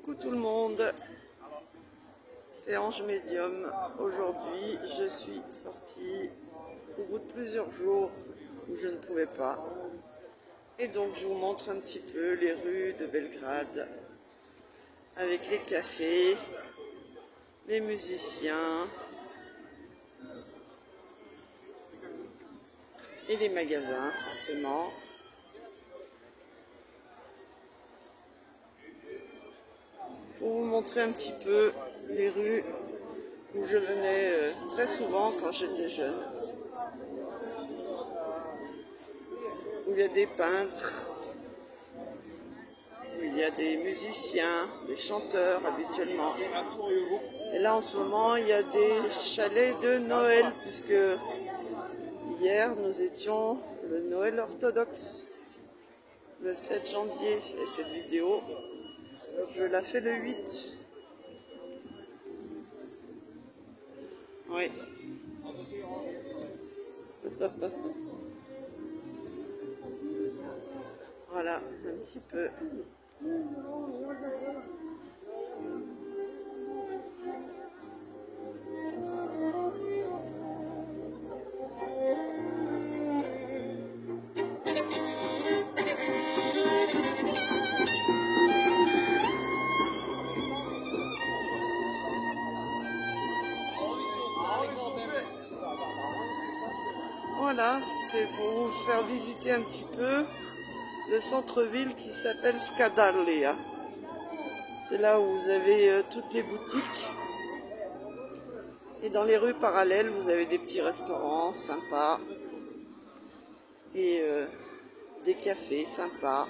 Coucou tout le monde, c'est Ange Médium. Aujourd'hui, je suis sortie au bout de plusieurs jours où je ne pouvais pas. Et donc, je vous montre un petit peu les rues de Belgrade avec les cafés, les musiciens et les magasins, forcément. Pour vous montrer un petit peu les rues où je venais très souvent quand j'étais jeune. Où il y a des peintres, où il y a des musiciens, des chanteurs habituellement. Et là en ce moment il y a des chalets de Noël puisque hier nous étions le Noël orthodoxe, le 7 janvier. Et cette vidéo, je la fais le 8. Oui. Voilà, un petit peu. Voilà, c'est pour vous faire visiter un petit peu le centre-ville qui s'appelle Skadarlia. C'est là où vous avez toutes les boutiques. Et dans les rues parallèles, vous avez des petits restaurants sympas. Et des cafés sympas.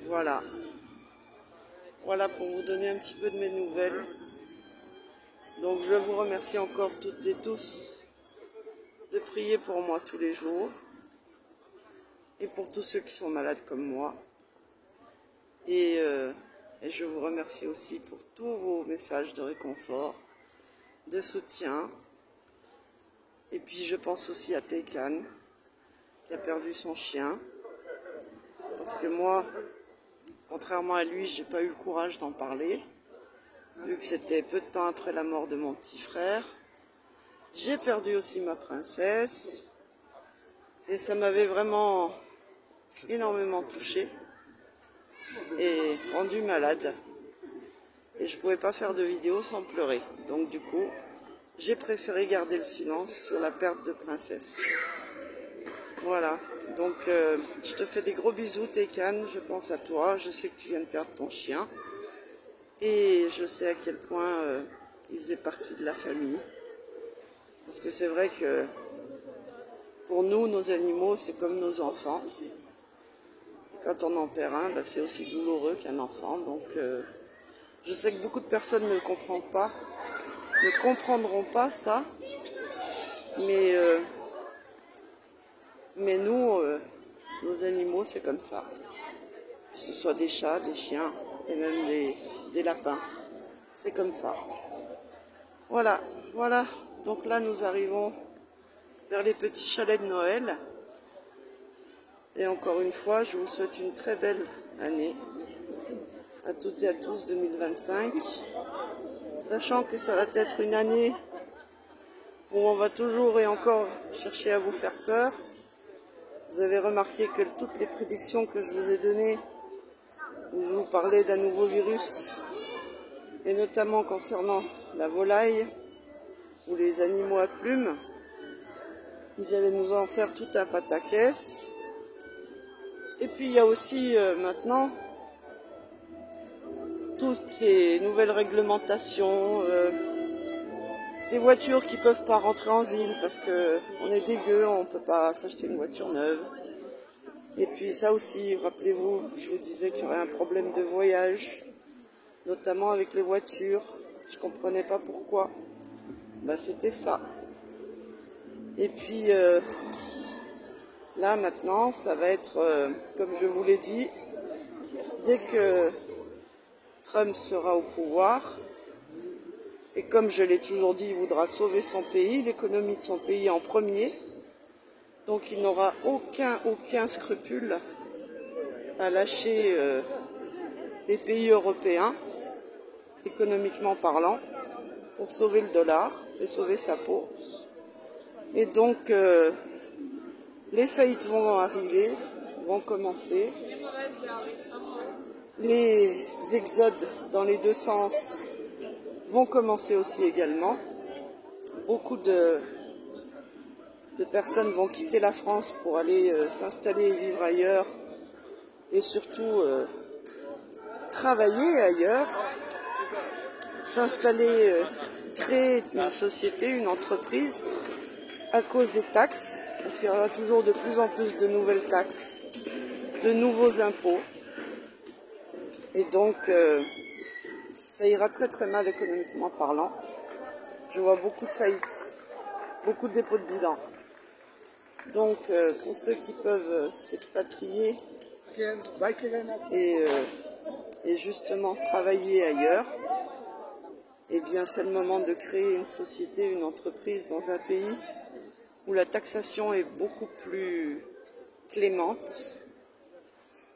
Voilà. Voilà pour vous donner un petit peu de mes nouvelles. Donc je vous remercie encore toutes et tous de prier pour moi tous les jours. Et pour tous ceux qui sont malades comme moi. Et je vous remercie aussi pour tous vos messages de réconfort, de soutien. Et puis je pense aussi à Teikan, qui a perdu son chien. Parce que moi, contrairement à lui, j'ai pas eu le courage d'en parler. Vu que c'était peu de temps après la mort de mon petit frère. J'ai perdu aussi ma princesse. Et ça m'avait vraiment énormément touchée. Et rendu malade. Et je pouvais pas faire de vidéo sans pleurer. Donc du coup, j'ai préféré garder le silence sur la perte de princesse. Voilà. Donc je te fais des gros bisous Teikan, je pense à toi. Je sais que tu viens de perdre ton chien. Et je sais à quel point il faisait partie de la famille. Parce que c'est vrai que pour nous, nos animaux, c'est comme nos enfants. Quand on en perd un, bah, c'est aussi douloureux qu'un enfant. Donc je sais que beaucoup de personnes ne comprendront pas ça. Mais nous, nos animaux, c'est comme ça. Que ce soit des chats, des chiens et même des lapins. C'est comme ça. Voilà, voilà. Donc là, nous arrivons vers les petits chalets de Noël. Et encore une fois, je vous souhaite une très belle année à toutes et à tous 2025. Sachant que ça va être une année où on va toujours et encore chercher à vous faire peur. Vous avez remarqué que toutes les prédictions que je vous ai données, où je vous parlais d'un nouveau virus, et notamment concernant la volaille ou les animaux à plumes, ils allaient nous en faire tout un pataquès. Et puis il y a aussi maintenant toutes ces nouvelles réglementations, ces voitures qui peuvent pas rentrer en ville parce que on est dégueu, on peut pas s'acheter une voiture neuve. Et puis ça aussi, rappelez-vous, je vous disais qu'il y aurait un problème de voyage, notamment avec les voitures. Je comprenais pas pourquoi. Bah c'était ça. Et puis là maintenant, ça va être, comme je vous l'ai dit, dès que Trump sera au pouvoir, et comme je l'ai toujours dit, il voudra sauver son pays, l'économie de son pays en premier. Donc il n'aura aucun scrupule à lâcher les pays européens, économiquement parlant, pour sauver le dollar et sauver sa peau. Et donc, les faillites vont arriver, vont commencer. Les exodes dans les deux sens vont commencer aussi également. Beaucoup de personnes vont quitter la France pour aller s'installer et vivre ailleurs. Et surtout travailler ailleurs, s'installer, créer une société, une entreprise à cause des taxes, parce qu'il y aura toujours de plus en plus de nouvelles taxes, de nouveaux impôts. Et donc, ça ira très très mal économiquement parlant. Je vois beaucoup de faillites, beaucoup de dépôts de bilan. Donc, pour ceux qui peuvent s'expatrier et justement travailler ailleurs, eh bien c'est le moment de créer une société, une entreprise dans un pays où la taxation est beaucoup plus clémente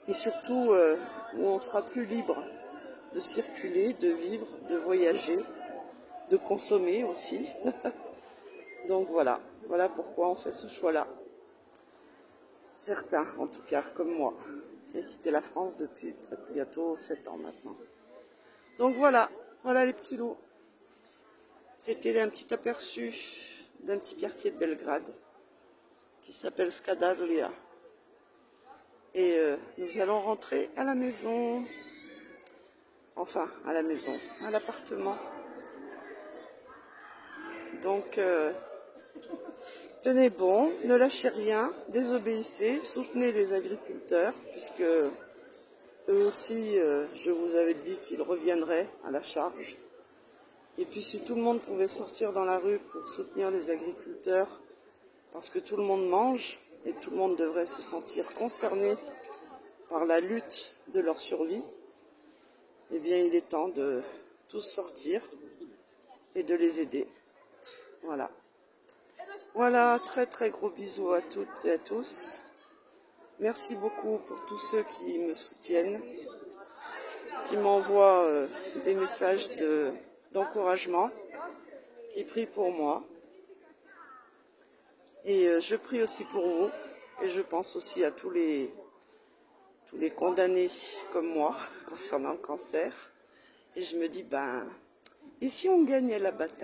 et surtout où on sera plus libre de circuler, de vivre, de voyager, de consommer aussi. Donc voilà pourquoi on fait ce choix-là. Certains, en tout cas, comme moi, qui ai quitté la France depuis bientôt 7 ans maintenant. Donc voilà les petits loups. C'était un petit aperçu d'un petit quartier de Belgrade qui s'appelle Skadavlija. Et nous allons rentrer à la maison. Enfin, à la maison, à l'appartement. Donc, tenez bon, ne lâchez rien, désobéissez, soutenez les agriculteurs, puisque eux aussi, je vous avais dit qu'ils reviendraient à la charge. Et puis si tout le monde pouvait sortir dans la rue pour soutenir les agriculteurs, parce que tout le monde mange, et tout le monde devrait se sentir concerné par la lutte de leur survie, eh bien il est temps de tous sortir et de les aider. Voilà. Voilà, très très gros bisous à toutes et à tous. Merci beaucoup pour tous ceux qui me soutiennent, qui m'envoient des messages d'encouragement, qui prient pour moi. Et je prie aussi pour vous, et je pense aussi à tous les condamnés comme moi concernant le cancer. Et je me dis, et si on gagnait la bataille ?